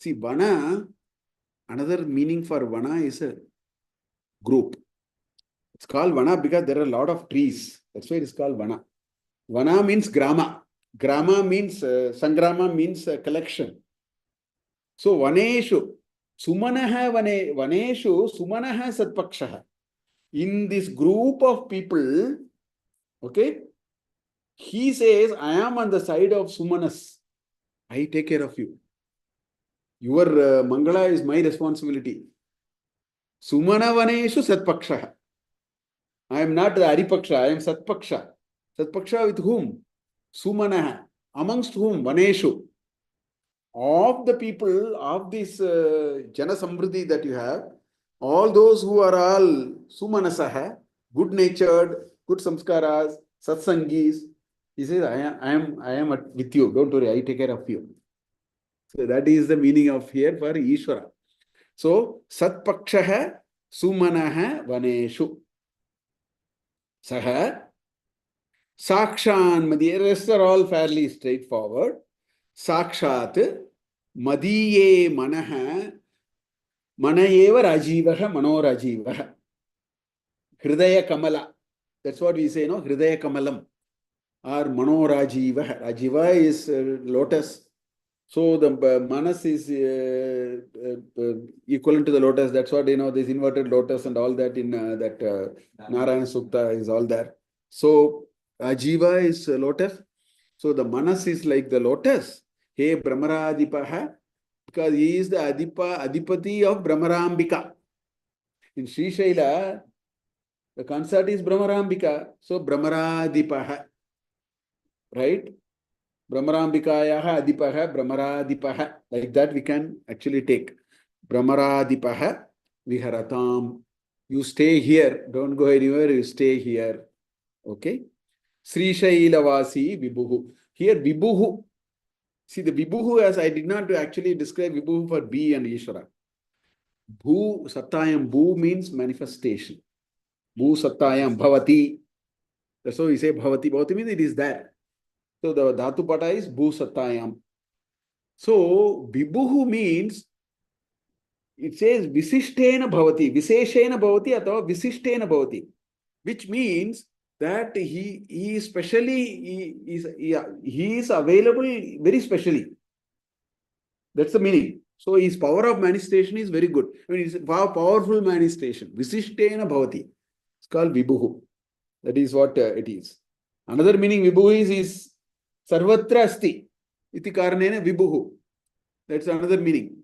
See, Vana, another meaning for Vana is a group. It's called Vana because there are a lot of trees. That's why it is called Vana. Vana means Grama. Grama means, Sangrama means collection. So Vaneshu. Sumanaha Vaneshu Sumanaha Satpakshaha. In this group of people, okay, he says, I am on the side of Sumanas. I take care of you. Your Mangala is my responsibility. Sumanavaneshu Satpaksha. I am not the Aripaksha, I am Satpaksha. Satpaksha with whom? Sumanaha. Amongst whom? Vaneshu. Of the people of this Jana Samriddhi that you have, all those who are all Sumanasaha, good natured, good samskaras, satsangis, he says, I am with you. Don't worry, I take care of you. So that is the meaning of here for Ishvara. So, Satpakshaha Sumanaha Vaneshu. Saha Sakshan, the rest are all fairly straightforward. Sakshat Madiye Manaha Manayeva Rajivaha Manorajivaha. Hridaya Kamala. That's what we say, no? Hridaya Kamalam. Or Manorajivaha. Rajiva is lotus. So the manas is equivalent to the lotus. That's what, this inverted lotus and all that in that Narayana Sukta is all there. So Ajiva is lotus. So the manas is like the lotus. Hey Brahmaradipaha, because he is the Adipati of Brahmarambika. In Sri Shaila, the consort is Brahmarambika. So Brahmaradipaha, right? Brahmarambikayaha adipaha, Brahmaradipaha. Like that we can actually take. Brahmaradipaha viharatam. You stay here. Don't go anywhere. You stay here. Okay? Sri Shailavasi Vibhuhu. Here Vibhuhu. See the Vibhuhu, as I did not actually describe Vibhuhu for B and Ishvara. Bhu Sattayam. Bhu means manifestation. Bhu Sattayam Bhavati. That's why we say Bhavati. Bhavati means it is there. So the Dhatu Pata is Bhu Sattayam. So Vibhuhu means, it says Visishtena Bhavati. Viseshena Bhavati atava Visishtena Bhavati. Which means that he is specially, he is available very specially. That's the meaning. So his power of manifestation is very good. I mean, it's a powerful manifestation. Visishtena Bhavati. It's called Vibhuhu. That is what it is. Another meaning Vibhuhu is Sarvatra Asti. Iti Karanena Vibhuhu. That's another meaning.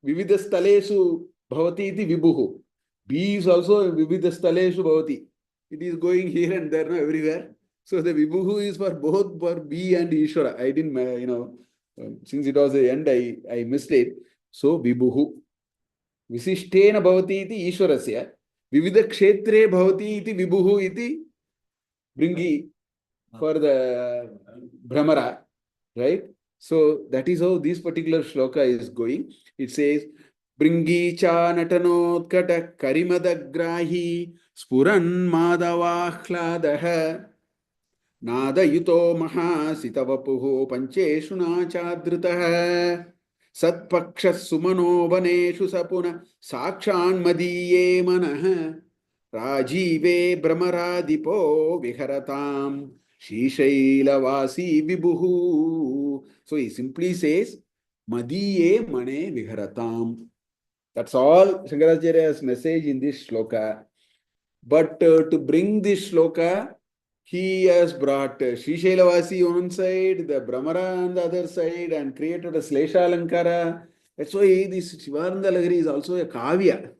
Vividha Staleshu Bhavati iti Vibhuhu. B is also Vividha Staleshu Bhavati. It is going here and there, no, everywhere. So the Vibhuhu is for both for B and Ishvara. I didn't, since it was the end, I missed it. So Vibhuhu. Visishtena Bhavati iti Ishvarasya. Vividha Kshetre Bhavati iti Vibhuhu iti Bringi for the Brahmara. Right? So that is how this particular shloka is going. It says, Bringi cha natanotkata karimadagrahi spuran madavakhladaha nada yuto maha sitavapuho pancheshuna chadritaha satpaksha sumano vaneshu sapuna sakshan madiye manah rajive brahmaradipo viharatam Shishailavasi Vibhuhu. So he simply says, Madiye Mane Viharatam. That's all Shankaracharya's message in this shloka. But to bring this shloka, he has brought Shishailavasi on one side, the Brahmara on the other side, and created a Slesha Alankara. That's why this Shivananda Lahari is also a Kavya.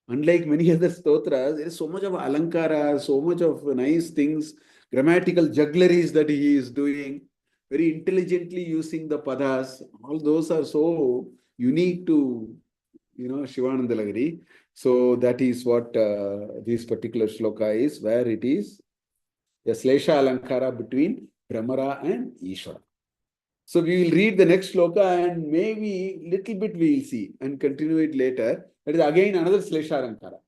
Unlike many other stotras, there is so much of Alankara, so much of nice things, grammatical juggleries that he is doing, very intelligently using the padas. All those are so unique to, Shivananda Lahari. So that is what this particular shloka is, where it is a Slesha Alankara between Brahmara and Ishvara. So we will read the next shloka and maybe little bit we will see and continue it later. That is again another Slesha Alankara.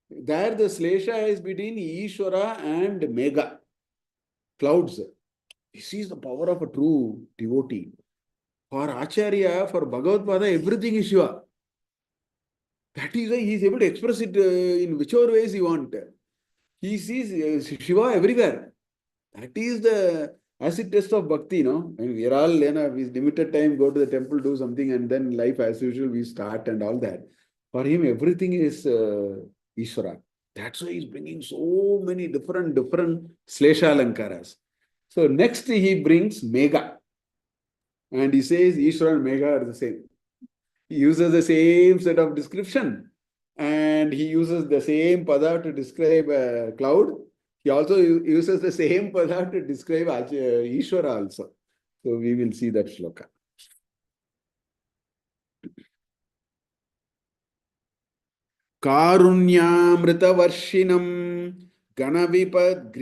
There the Slesha is between Ishvara and Mega. Clouds. This is the power of a true devotee. For Acharya, for Bhagavad Pada, everything is Shiva. That is why he is able to express it in whichever ways he wants. He sees Shiva everywhere. That is the acid test of bhakti, And we are all, with limited time, go to the temple, do something, and then life as usual, we start and all that. For him, everything is Ishvara. That's why he's bringing so many different Slesha Alankaras. So next he brings Mega. And he says Ishvara and Mega are the same. He uses the same set of description. and he uses the same pada to describe a cloud. He also uses the same pada to describe Ishvara also. So we will see that shloka. Karunyamritavarshinam ganavipad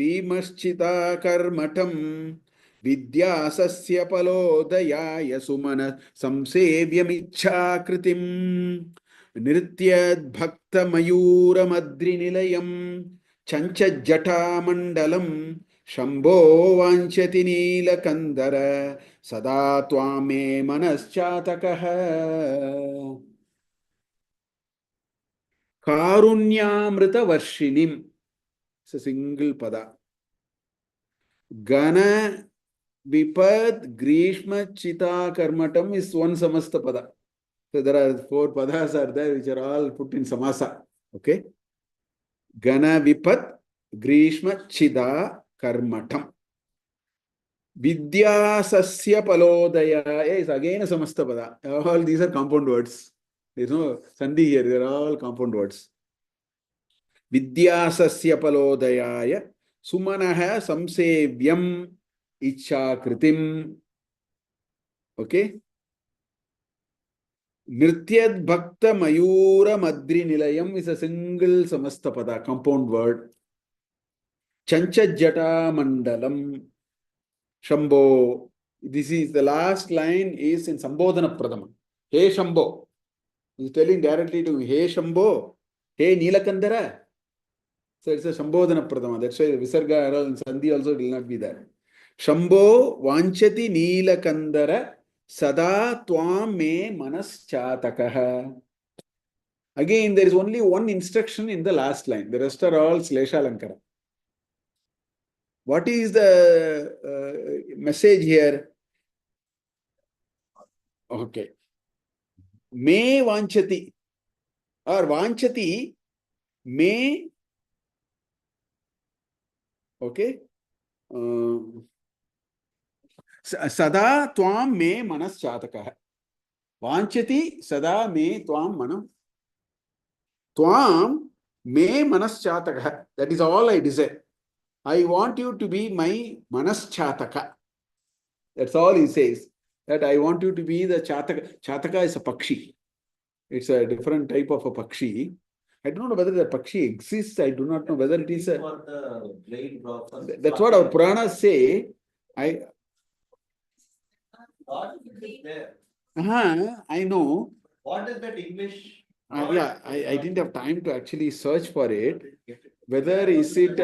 karmatam vidyasasya palodayaya sumana samsevyamichhakritim nrityad bhakta mayura madrinilayam chanchajjata mandalam shambho vanchati nilakandara sada tvame manaschatakaha. Karunyamrita Varshinim. It's a single pada. Gana Vipad Grishma Chita Karmatam is one samasta pada. So there are 4 padas are there which are all put in samasa. Okay. Gana Vipad Grishma Chida Karmatam. Vidya Sasya Palodaya is again a samasta pada. All these are compound words. There is no sandhi here. They are all compound words. Vidyasasya palodayaya sumanaha samsevyam ichhakritim. Okay. Nrityad bhakta mayura madri nilayam is a single samastapada, compound word. Chanchajjata mandalam Shambho. This is the last line is in Sambodhana Pradama. Hey Shambho. He is telling directly to me, Hey Shambho. Hey Nilakandara. So it's a Shambhodana Pradama. That's why Visarga and Sandhi also will not be there. Shambho Vanchati Nilakandara Sada Tvam Me Manas Chatakaha. Again, there is only one instruction in the last line. The rest are all Slesha Lankara. What is the message here? Okay. Me Vanchati or Vanchati Me. Okay. Sada Tvam Me Manas Chatakaha. Vanchati Sada Me Tvam Manam. Tvam Me Manas Chatakaha. That is all I desire. I want you to be my Manas Chataka. That's all he says. That I want you to be the Chataka. Chataka is a Pakshi. It's a different type of a Pakshi. I don't know whether the Pakshi exists. I do not know whether it is a. That's what our Puranas say. I know. What is that English? Yeah, I didn't have time to actually search for it. Whether is it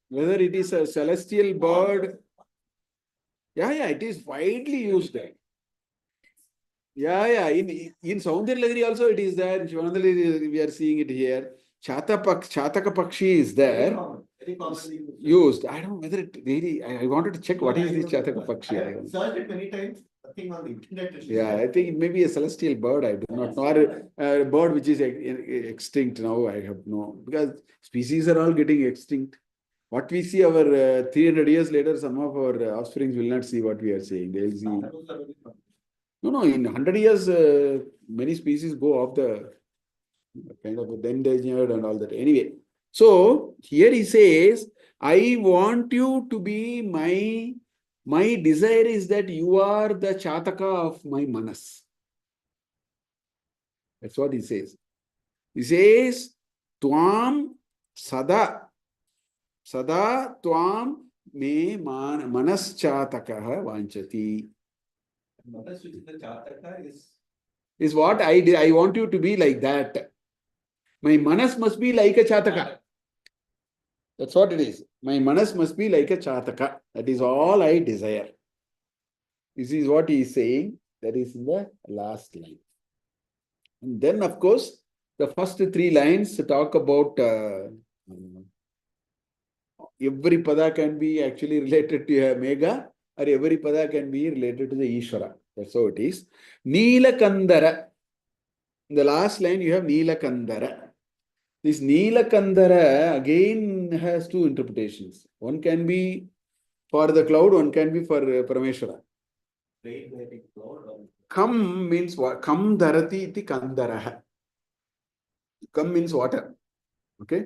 whether it is a celestial bird. Yeah, it is widely used. Yeah. In Saundarya Lahari also it is there. In Shivananda we are seeing it here. Chataka Pakshi is there. Very commonly Used. I don't know whether it really. I wanted to check what is this Chataka Pakshi. I have searched it many times. Nothing on the internet. Yeah, I think it may be a celestial bird. I do not know. Or a bird which is extinct now. I have no. Because species are all getting extinct. What we see our 300 years later, some of our offsprings will not see what we are saying. They will see. No. In 100 years, many species go off the kind of endangered and all that. Anyway, so here he says, I want you to be my desire is that you are the Chataka of my Manas. That's what he says. He says, Tvam Sada Tvam Me Manas Chatakaha Vanchati. Manas, which is the Chataka, is what I want you to be like that. My Manas must be like a Chataka. That's what it is. My Manas must be like a Chataka. That is all I desire. This is what he is saying. That is in the last line. And then, of course, the first 3 lines talk about every pada can be actually related to a mega, or every pada can be related to the Ishvara. That's how it is. Nilakandara. In the last line, you have Nilakandara. This Nilakandara again has 2 interpretations. One can be for the cloud, one can be for Parameshwara. Kam means what? Kam dharati iti kandaraha. Kam means water. Okay.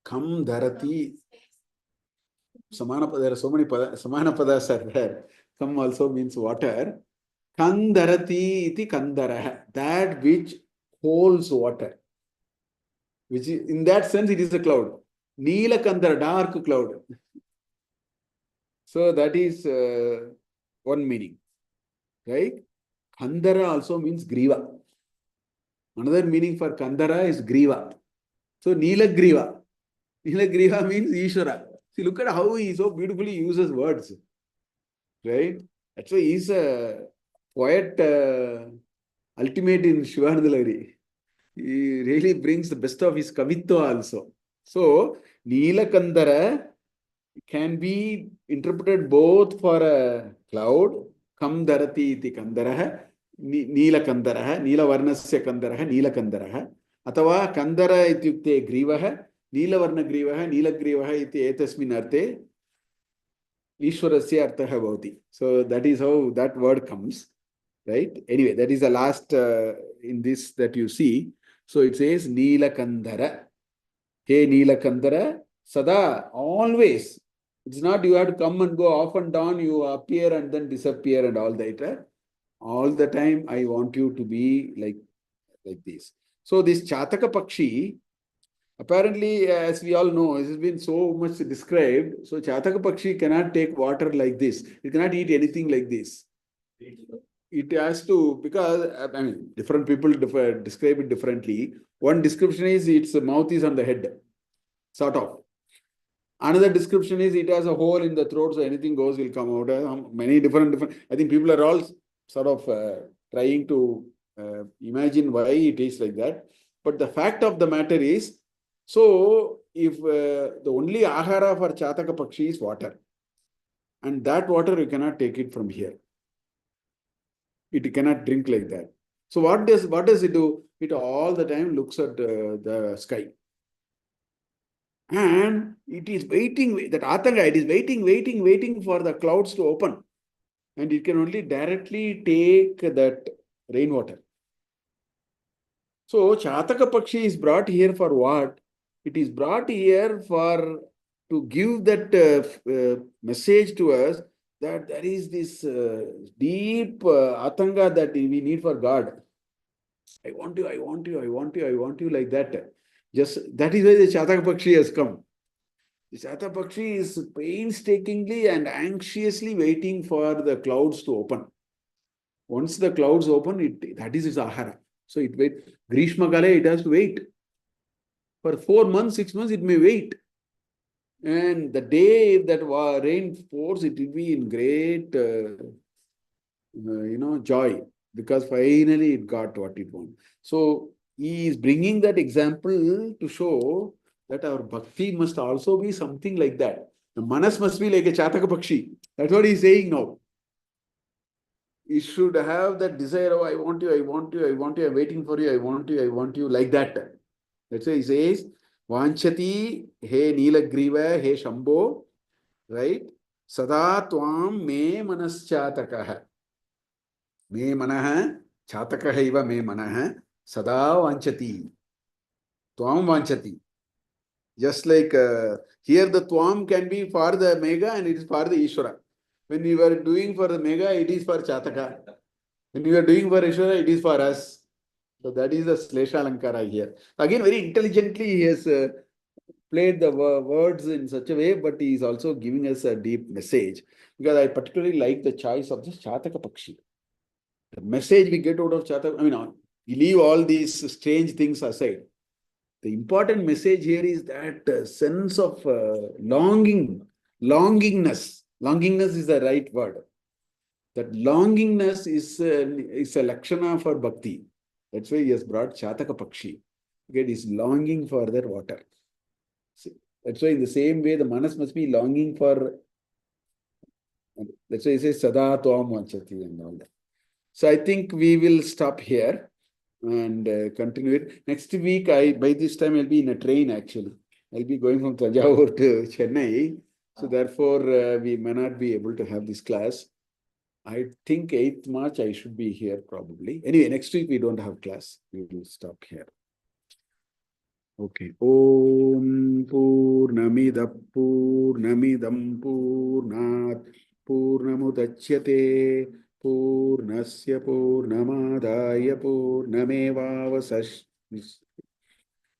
Kam dharati. There are so many samana padas are there. Kam also means water. Kandarati iti kandaraha. That which holds water. Which is, in that sense, it is a cloud. Neela kandara, dark cloud. So that is one meaning. Right? Kandara also means griva. Another meaning for kandara is griva. So Neela griva. Neela griva means Ishvara. See, look at how he so beautifully uses words. Right? That's why he's a poet ultimate in Shivananda Lahari. He really brings the best of his kavitva also. So, Neelakandara can be interpreted both for a cloud, Kam Dharati iti Kandaraha, Neelakandaraha, Neelavarnasya Kandaraha, Neelakandaraha, Atava Kandara ityukte Grivaha, Neelavarna Grivaha, Neelagrivaha iti etasmin arte, Ishwarasya arthaha bhavati. So that is how that word comes, right? Anyway, that is the last in this that you see. So it says Neelakandara. Hey Neelakandara, Sada, always. It's not you have to come and go off and down, you appear and then disappear and all that. All the time, I want you to be like this. So this Chataka Pakshi, apparently, as we all know, it has been so much described. So Chataka Pakshi cannot take water like this. It cannot eat anything like this. It has to, because I mean, different people describe it differently. One description is its mouth is on the head, sort of. Another description is it has a hole in the throat, so anything goes will come out. Many different. I think people are all sort of trying to imagine why it is like that. But the fact of the matter is, so if the only ahara for Chataka Pakshi is water, and that water you cannot take it from here. It cannot drink like that. So what does it do? It all the time looks at the sky. And it is waiting, that Atanga, it is waiting for the clouds to open. And it can only directly take that rainwater. So Chataka Pakshi is brought here for what? It is brought here for to give that message to us that there is this deep atanga that we need for God. I want you, I want you, I want you, I want you, like that. Just that is why the Chataka Pakshi has come. The Chataka Pakshi is painstakingly and anxiously waiting for the clouds to open. Once the clouds open, that is its ahara. So it wait. Grishma Kale, it has to wait. For 4 months, 6 months, it may wait. And the day that rain pours, it will be in great, joy, because finally it got what it wanted. So he is bringing that example to show that our bhakti must also be something like that. The manas must be like a Chataka Pakshi. That's what he's saying now. He should have that desire, oh, I want you, I want you, I want you, I'm waiting for you, I want you, I want you, like that. That's why he says, Vanchati, he Neelagriva, he Shambho, right? Sada Tvam me manaschatakaha. Me manaha, chatakaha iva me manaha, sada vanchati. Tvam vanchati. Just like here the Tvam can be for the Mega and it is for the Ishvara. When you are doing for the Mega, it is for Chataka. When you are doing for Ishvara, it is for us. So that is the Slesha Alankara here. Again, very intelligently he has played the words in such a way, but he is also giving us a deep message. Because I particularly like the choice of this Chataka Pakshi. The message we get out of Chataka, I mean, we leave all these strange things aside. The important message here is that sense of longingness. Longingness is the right word. That longingness is a lakshana for bhakti. That's why he has brought Chataka Pakshi. Okay, he's longing for that water. See, that's why in the same way the manas must be longing for. That's why he says Sada Tvam Vanchati and all that. So I think we will stop here and continue it. Next week, by this time I'll be in a train actually. I'll be going from Tanjavur to Chennai. So therefore, we may not be able to have this class. I think 8th March I should be here probably. Anyway, next week we don't have class. We will stop here. Okay. Om Purnamida Purnamidam Purnat Purnamudachyate Purnasya Purnamadaya Purnamevavasash.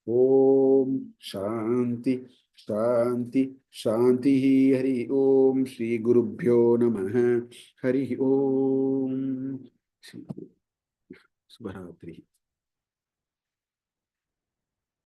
Om Shanti Shanti Shanti Hari Om Shri Gurubhyo Namaha Hari Om Shubharatri.